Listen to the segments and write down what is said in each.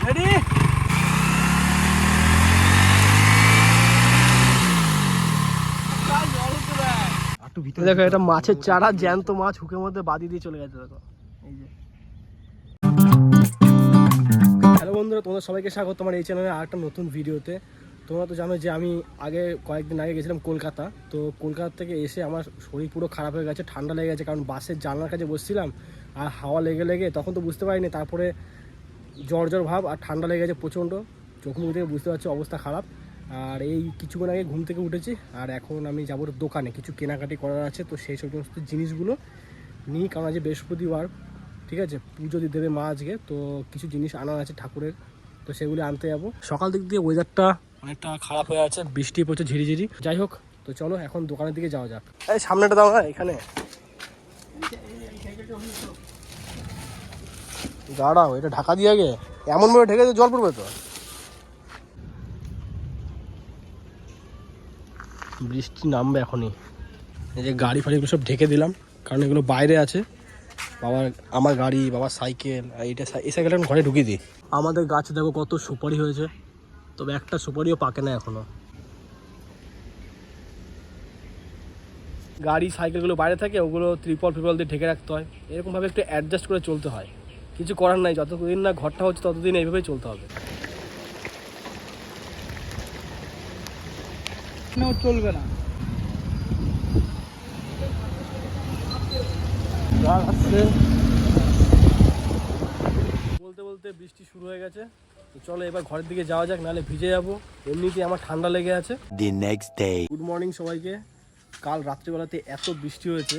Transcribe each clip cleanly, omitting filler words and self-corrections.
Ready? দেখো এটা মাছের চারা, জ্যান্ত মাছ হুকের মধ্যে বাদি দিয়ে চলে গেছে। দেখো এই যে। হ্যালো বন্ধুরা, তোমাদের সবাইকে স্বাগত আমার এই চ্যানেলে আর একটা নতুন ভিডিওতে। তোমরা তো জানো যে আমি কয়েকদিন আগে গেছিলাম কলকাতা। তো কলকাতা থেকে এসে আমার শরীর পুরো খারাপ হয়ে গেছে, ঠান্ডা লেগে গেছে, কারণ বাসের জানলার কাছে বসছিলাম আর হাওয়া লেগে লেগে তখন তো বুঝতে পারিনি, তারপরে জ্বর ভাব আর ঠান্ডা লেগে গেছে প্রচণ্ড। চোখ মুখ থেকে বুঝতে পারছি অবস্থা খারাপ। আর এই কিছুক্ষণ আগে ঘুম থেকে উঠেছি আর এখন আমি যাবো দোকানে, কিছু কেনাকাটি করার আছে। তো সেই সমস্ত জিনিসগুলো নিই, কারণ আজ বৃহস্পতিবার, ঠিক আছে, পুজো দিয়ে দেবে মা আজকে। তো কিছু জিনিস আনার আছে ঠাকুরের, তো সেগুলি আনতে যাবো। সকাল দিক দিয়ে ওয়েদারটা অনেকটা খারাপ হয়ে আছে, বৃষ্টি পড়ছে ঝিরিঝিরি। যাই হোক, তো চলো এখন দোকানের দিকে যাওয়া যাক। এই সামনেটা দাও না, এখানে দাঁড়াও, এটা ঢাকা দিয়ে আগে এমন ভাবে ঢেকে জল পড়বে তো। বৃষ্টি নামবে এখনই। এই যে গাড়ি ফাড়িগুলো সব ঢেকে দিলাম, কারণ এগুলো বাইরে আছে। আমার গাড়ি, বাবার সাইকেল, আর এই সাইকেলটা ঘরে ঢুকিয়ে দিই। আমাদের গাছে দেখো কত সুপারি হয়েছে, তবে একটা সুপারিও পাকে না এখনো। গাড়ি সাইকেলগুলো বাইরে থাকে, ওগুলো ত্রিপল দিয়ে ঢেকে রাখতে হয়। এরকমভাবে একটু অ্যাডজাস্ট করে চলতে হয়, কিছু করার নাই। যতদিন না ঘরটা হচ্ছে ততদিন এইভাবেই চলতে হবে। চলবে না। বলতে বলতে বৃষ্টি শুরু হয়ে গেছে, তো চলো এবার ঘরের দিকে যাওয়া যাক, নাহলে ভিজে যাবো। এমনিতেই আমার ঠান্ডা লেগে আছে। গুড মর্নিং সবাইকে। কাল রাত্রিবেলাতে এত বৃষ্টি হয়েছে,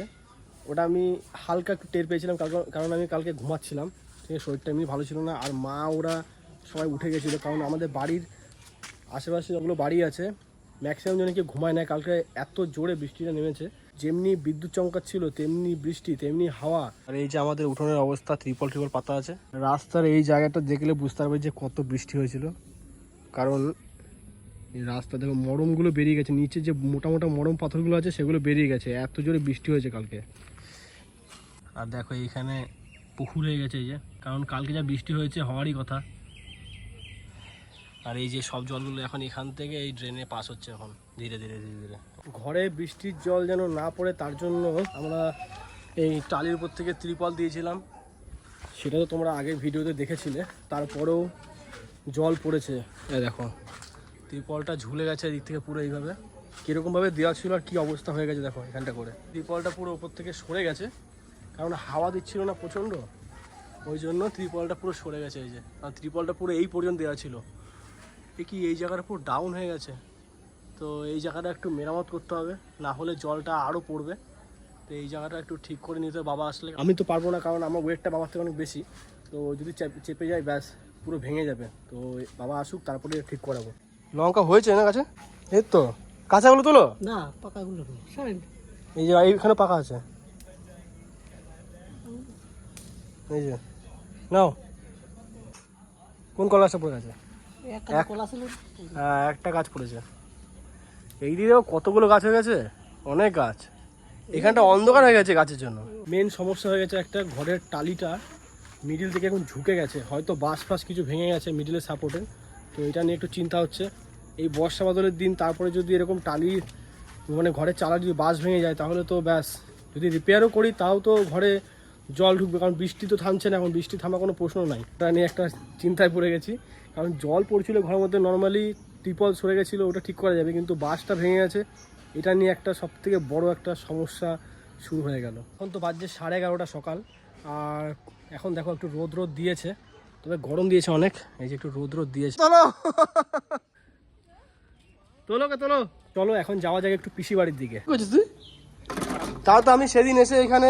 ওটা আমি হালকা একটু টের পেয়েছিলাম, কারণ আমি কালকে ঘুমাচ্ছিলাম, ঠিক আছে, শরীরটা এমনি ভালো ছিল না। আর মা ওরা সবাই উঠে গেছিলো, কারণ আমাদের বাড়ির আশেপাশে ওগুলো বাড়ি আছে, ম্যাক্সিমাম জনে কেউ ঘুমায় না। কালকে এত জোরে বৃষ্টিটা নেমেছে, যেমনি বিদ্যুৎ চমকাচ্ছিল তেমনি বৃষ্টি তেমনি হাওয়া। আর এই যে আমাদের উঠোনের অবস্থা, ত্রিপল পাতা আছে। রাস্তার এই জায়গাটা দেখলে বুঝতে পারবে যে কত বৃষ্টি হয়েছিল, কারণ এই রাস্তা দেখো মরমগুলো বেরিয়ে গেছে, নিচে যে মোটা মোটা মরম পাথরগুলো আছে সেগুলো বেরিয়ে গেছে, এত জোরে বৃষ্টি হয়েছে কালকে। আর দেখো এইখানে পুকুর হয়ে গেছে, এই যে, কারণ কালকে যা বৃষ্টি হয়েছে হওয়ারই কথা। আর এই যে সব জলগুলো এখন এখান থেকে এই ড্রেনে পাস হচ্ছে এখন ধীরে ধীরে ধীরে ধীরে। ঘরে বৃষ্টির জল যেন না পড়ে তার জন্য আমরা এই টালির উপর থেকে ত্রিপল দিয়েছিলাম, সেটা তো তোমরা আগের ভিডিওতে দেখেছিলে। তারপরেও জল পড়েছে, এই দেখো ত্রিপলটা ঝুলে গেছে এদিক থেকে পুরো এইভাবে। কীরকমভাবে দেওয়া ছিল আর কী অবস্থা হয়ে গেছে দেখো এখানটা করে। ত্রিপলটা পুরো ওপর থেকে সরে গেছে, কারণ হাওয়া দিচ্ছিল না প্রচণ্ড, ওই জন্য ত্রিপলটা পুরো সরে গেছে। এই যে, আর ত্রিপলটা পুরো এই পর্যন্ত দেওয়া ছিল, কি এই জায়গাটা পুরো ডাউন হয়ে গেছে। তো এই জায়গাটা একটু মেরামত করতে হবে, না হলে জলটা আরও পড়বে। তো এই জায়গাটা একটু ঠিক করে নিতে বাবা আসলে। আমি তো পারবো না, কারণ আমার ওয়েটটা বাবার থেকে অনেক বেশি, তো যদি চেপে যায় ব্যাস পুরো ভেঙে যাবে। তো বাবা আসুক, তারপরে ঠিক করাবো। লঙ্কা হয়েছে না কাছে? এই তো কাঁচাগুলো তোলো না, পাকাগুলো। এই যে এইখানে পাকা আছে, এই যে নাও। কোন কলাটা পড়ে আছে? হ্যাঁ, একটা গাছ পড়েছে। এই দিকেও কতগুলো গাছ হয়ে গেছে, অনেক গাছ। এখানটা অন্ধকার হয়ে গেছে গাছের জন্য। মেন সমস্যা হয়ে গেছে একটা, ঘরের টালিটা মিডিল থেকে এখন ঝুঁকে গেছে, হয়তো বাঁশ ফাঁস কিছু ভেঙে গেছে মিডিলের সাপোর্টে। তো এটা নিয়ে একটু চিন্তা হচ্ছে। এই বর্ষা বাদলের দিন তারপরে যদি এরকম টালি মানে ঘরের চালা যদি বাঁশ ভেঙে যায় তাহলে তো ব্যাস, যদি রিপেয়ারও করি তাও তো ঘরে জল ঢুকবে, কারণ বৃষ্টি তো থামছে না এখন, বৃষ্টি থামার কোনো প্রশ্ন নাই। এটা নিয়ে একটা চিন্তায় পড়ে গেছি, কারণ জল পড়ছিল ঘরের মধ্যে, নর্মালি ত্রিপল সরে গেছিলো, ওটা ঠিক করা যাবে, কিন্তু বাঁশটা ভেঙে গেছে। এটা নিয়ে একটা সবথেকে বড় একটা সমস্যা শুরু হয়ে গেল। এখন তো বাজছে 11:30 সকাল, আর এখন দেখো একটু রোদ দিয়েছে, তবে গরম দিয়েছে অনেক। এই যে একটু রোদ দিয়েছে। তোলো চলো এখন যাওয়া যাক একটু পিসি বাড়ির দিকে। বুঝছিস তুই? তাও তো আমি সেদিন এসে এখানে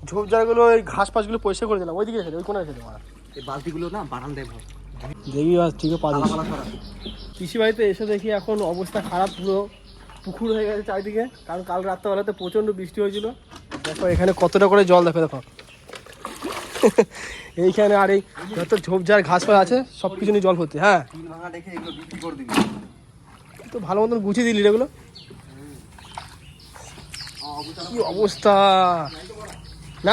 ঝোপঝাড়গুলো, ওই ঘাস ফাঁসগুলো পরিষ্কার করে দিলাম। ওইদিকে এসে ওই কোনায় এসে তোমার এই বালতিগুলো না বারান্দায় ভর দেখি, আর ঠিক আছে। পিসি বাড়িতে এসে দেখি এখন অবস্থা খারাপ, পুরো পুকুর হয়ে গেছে চারিদিকে, কারণ কাল রাত্রেবেলাতে প্রচণ্ড বৃষ্টি হয়েছিল। দেখো এখানে কতটা করে জল, দেখো এইখানে। আর এই যত ঝোপঝাড় ঘাস ফাস আছে সব কিছু নিয়ে জল ভর্তি। হ্যাঁ, তো ভালো মতন গুছিয়ে দিলি এগুলো। কি অবস্থা! না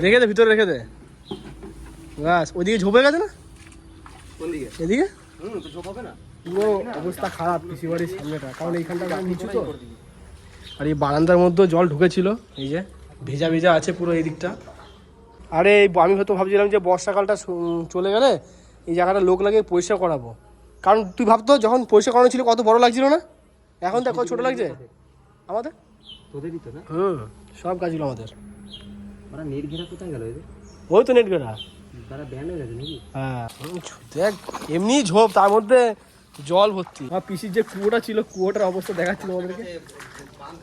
রেখে দে, ভিতরে রেখে দে। ব্যাস ওইদিকে ঝোপে গেছে না, কোন দিকে? এদিকে তো ঝোপ হবে না। পুরো অবস্থা খারাপ পিসি বাড়ির সামনেটা, কারণ এইখানটা নিচু তো। আর এই বারান্দার মধ্যেও জল ঢুকেছিল, এই যে ভেজা ভেজা আছে পুরো এই দিকটা। আরে আমি হয়তো ভাবছিলাম যে বর্ষাকালটা চলে গেলে এই জায়গাটা লোক লাগিয়ে পরিষ্কার করাবো, কারণ তুই ভাবতো যখন পরিষ্কার করানো ছিল কত বড় লাগছিল না, এখন দেখো ছোট লাগছে আমাদের। তোদেরই তো না? সব কাজগুলো আমাদের। ওরা নেট ঘেরা কোথায় গেল এদের? ওই তো নেট গেরা। তারা ব্যান্ড হয়ে গেছে নাকি? হ্যাঁ দেখ এমনি ঝোপ, তার মধ্যে জল ভর্তি। আমার পিসির যে কুয়োটা ছিল, কুয়োটার অবস্থা দেখাচ্ছিল আমাদেরকে,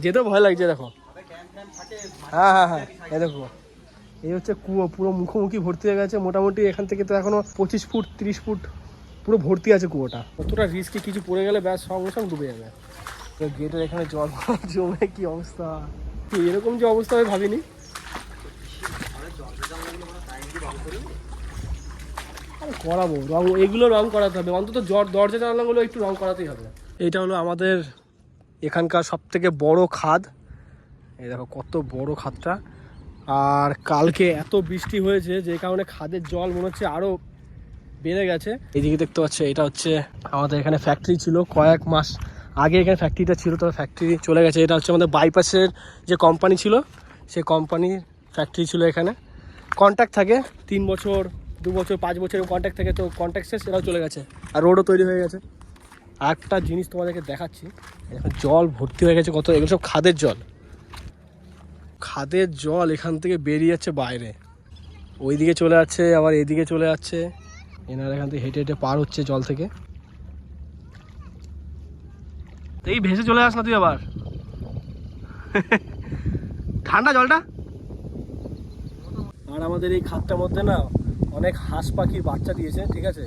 যেতেও ভয় লাগছে। দেখো হ্যাঁ হ্যাঁ হ্যাঁ, এই দেখো এই হচ্ছে কুয়ো, পুরো মুখোমুখি ভর্তি হয়ে গেছে। মোটামুটি এখান থেকে তো এখনো 25 ফুট 30 ফুট পুরো ভর্তি আছে কুয়োটা। কতটা রিস্কি, কিছু পড়ে গেলে ব্যাস সঙ্গে সঙ্গে ডুবে যাবে। তো গেটের এখানে জল জমে কি অবস্থা, এরকম যে অবস্থা আমি ভাবিনি। করাবো রং, এগুলো রং করাতে হবে, অন্তত দরজা জানালাগুলো একটু রং করাতেই হবে। এইটা হলো আমাদের এখানকার সব থেকে বড় খাদ। এই দেখো কত বড় খাদটা। আর কালকে এত বৃষ্টি হয়েছে যে কারণে খাদের জল মনে হচ্ছে আরও বেড়ে গেছে। এইদিকে দেখতে পাচ্ছি, এটা হচ্ছে আমাদের এখানে ফ্যাক্টরি ছিল কয়েক মাস আগে, এখানে ফ্যাক্টরিটা ছিল, তবে ফ্যাক্টরি চলে গেছে। এটা হচ্ছে আমাদের বাইপাসের যে কোম্পানি ছিল, সেই কোম্পানির ফ্যাক্টরি ছিল এখানে। কন্ট্রাক্ট থাকে 3 বছর 2 বছর 5 বছরের কন্ট্রাক্ট থাকে, তো কন্ট্রাক্ট শেষ, এটাও চলে গেছে। আর রোডও তৈরি হয়ে গেছে। আর একটা জিনিস তোমাদেরকে দেখাচ্ছি, এখন জল ভর্তি হয়ে গেছে কত, এগুলো সব খাদের জল। খাদের জল এখান থেকে বেরিয়ে যাচ্ছে বাইরে, ওইদিকে চলে যাচ্ছে, আবার এদিকে চলে যাচ্ছে। এনারা এখান থেকে হেঁটে হেঁটে পার হচ্ছে জল থেকে। এই ভেসে চলে আস না তুই আবার, ঠান্ডা জলটা। আর আমাদের এই খাতটার মধ্যে না অনেক হাঁস পাখির বাচ্চা দিয়েছে, ঠিক আছে,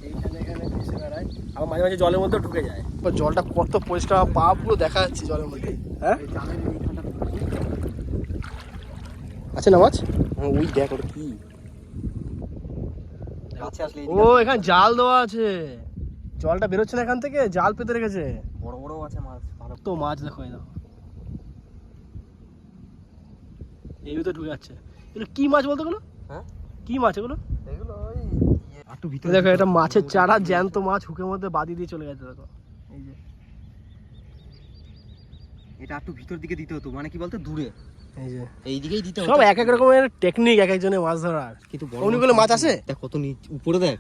এইখানে এখানে ভেসে বেড়ায়, আবার মাঝে মাঝে জলের মধ্যে ঢুকে যায়। জলটা কত পরিষ্কার, পা পুরো দেখা যাচ্ছে জলের মধ্যে। হ্যাঁ আছে না মাছ? ওই দেখ ওটা কি, কাছে আসলে ও এখানে জাল দেওয়া আছে, জলটা বেরোচ্ছে না এখান থেকে, জাল পেতে রেখেছে। বড় বড় আছে মাছ, ভালো তো মাছ দেখো, এই দেখো এই ভিতরে ঢুকে যাচ্ছে। এগুলো কি মাছ বলতো এগুলো? হ্যাঁ কি মাছ এগুলো? এগুলো ওই একটু ভিতরে দেখো এটা মাছের চারা, জ্যান্ত মাছ হুকের মধ্যে বাদি দিয়ে চলে গেছে। দেখো এই যে এটা একটু ভিতর দিকে দিতে হতো, মানে কি বলতো দূরে, এই যে এই দিকেই দিতে হতো। সব এক এক রকমের টেকনিক এক একজনের মাছ ধরার। কিন্তু অনেকগুলো মাছ আছে, দেখ কত উপরে, দেখ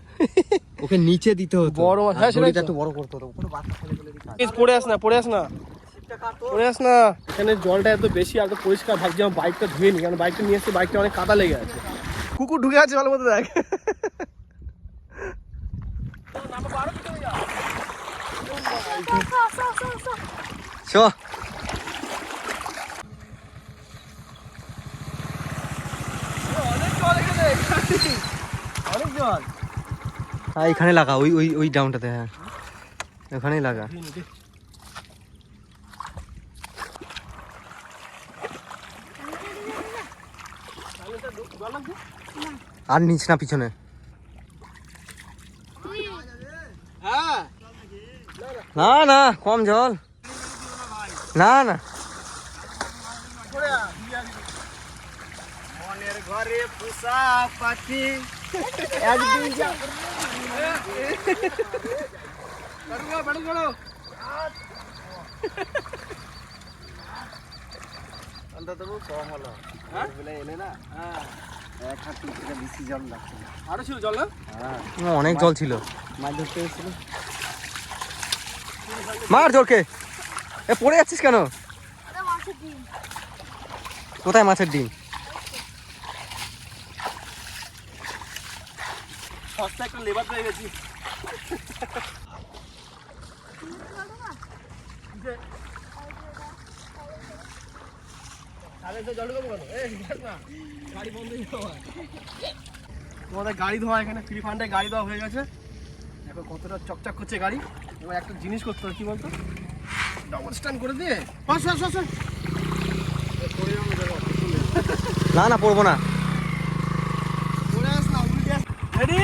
ওকে নিচে দিতে হতো বড় মাছ। হ্যাঁ সেটা একটু বড় করতে হতো, উপরে বাচ্চা ফেলে ফেলে দিতে হতো। পড়ে আস না, পড়ে আস না, পড়ে আস না। এখানে জলটা এত বেশি, এত পরিষ্কার, ভাবছি আমার বাইকটা ধুয়ে নি, কারণ বাইকটা নিয়ে এসে বাইকটা অনেক কাদা লেগে আছে। কুকুর ঢুকে আছে জলের মধ্যে, দেখ। চো অনেক জল। হ্যাঁ এখানে লাগা, ওই ওই ওই ডাউনটাতে, হ্যাঁ ওখানেই লাগা। আর নিচ না পিছনে, না না কম জল, না না মনের ঘরে পোষা পাখি একদিন কম হলো এলে না, এক হাত থেকে বেশি জল লাগছে না। আরো ছিল জল না? হ্যাঁ অনেক জল ছিল, মাছ ধরতে এসেছিল। মার জোরকে, এ পড়ে যাচ্ছিস কেন? কোথায় মাছের ডিম? সস্তা একটা লেবার পেয়ে গেছি। তোমাদের গাড়ি ধোয়া, এখানে ফ্রি ফান্ডে গাড়ি দেওয়া হয়ে গেছে। দেখো কতটা চকচক করছে গাড়ি। এবার একটা জিনিস করতে হবে, কি বলতো, ডাবল স্ট্যান্ড করে দিয়ে না না পড়বো না। রেডি?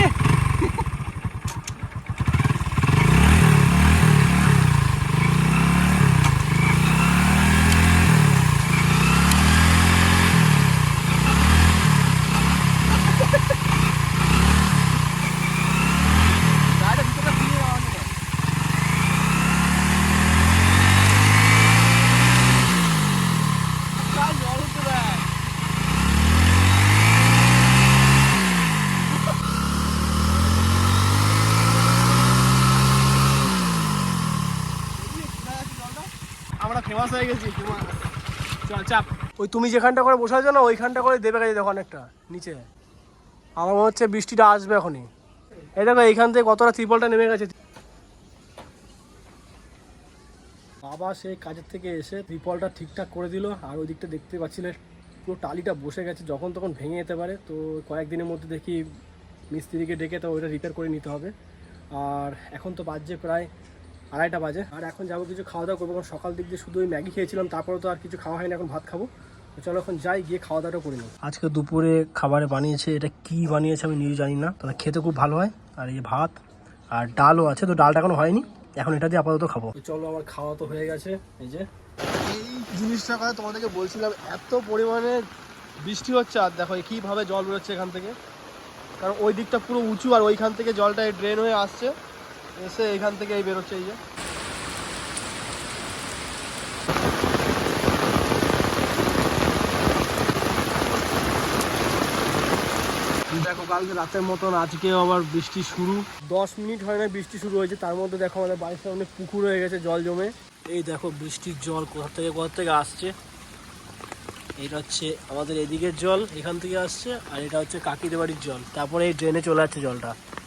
পাস হয়ে গেছি। চল চাপ। ওই তুমি যেখানটা করে বসে আছো না ওইখানটা করে দেবে গেছে দেখো অনেকটা নিচে। আমার মনে হচ্ছে বৃষ্টিটা আসবে এখনই। এই দেখো এইখান থেকে কতটা ত্রিপলটা নেমে গেছে। বাবা সেই কাজের থেকে এসে ত্রিপলটা ঠিকঠাক করে দিল। আর ওই দিকটা দেখতে পাচ্ছিলে পুরো টালিটা বসে গেছে, যখন তখন ভেঙে যেতে পারে। তো কয়েকদিনের মধ্যে দেখি মিস্ত্রিকে ডেকে তো ওইটা রিপেয়ার করে নিতে হবে। আর এখন তো বাজছে প্রায় 2:30 বাজে। আর এখন যাবো কিছু খাওয়া দাওয়া করবো, কারণ সকাল দিক দিয়ে শুধু ওই ম্যাগি খেয়েছিলাম, তারপরে তো আর কিছু খাওয়া হয়নি, এখন ভাত খাবো। তো চলো এখন যাই, গিয়ে খাওয়া দাওয়াটা করে নিই। আজকে দুপুরে খাবারে বানিয়েছে, এটা কি বানিয়েছে আমি নিজে জানি না, তবে খেতে খুব ভালো হয়। আর এই ভাত আর ডালও আছে, তো ডালটা এখনো হয়নি, এখন এটা দিয়ে আপাতত খাবো। চলো আমার খাওয়া তো হয়ে গেছে। এই যে এই জিনিসটার কথা তোমাদেরকে বলছিলাম, এত পরিমাণে বৃষ্টি হচ্ছে আর দেখো কীভাবে জল বেরোচ্ছে এখান থেকে। কারণ ওই দিকটা পুরো উঁচু আর ওইখান থেকে জলটা ড্রেন হয়ে আসছে, এসে এইখান থেকে এই বেরোচ্ছে। এই যে দেখো কালকে রাতের মতন আজকেও আবার বৃষ্টি শুরু। 10 মিনিট হয় না বৃষ্টি শুরু হয়েছে, তার মধ্যে দেখো আমাদের বাড়ির সামনে পুকুর হয়ে গেছে জল জমে। এই দেখো বৃষ্টির জল কোথা থেকে আসছে। এটা হচ্ছে আমাদের এদিকের জল, এখান থেকে আসছে, আর এটা হচ্ছে কাকিদের বাড়ির জল, তারপরে এই ড্রেনে চলে যাচ্ছে জলটা।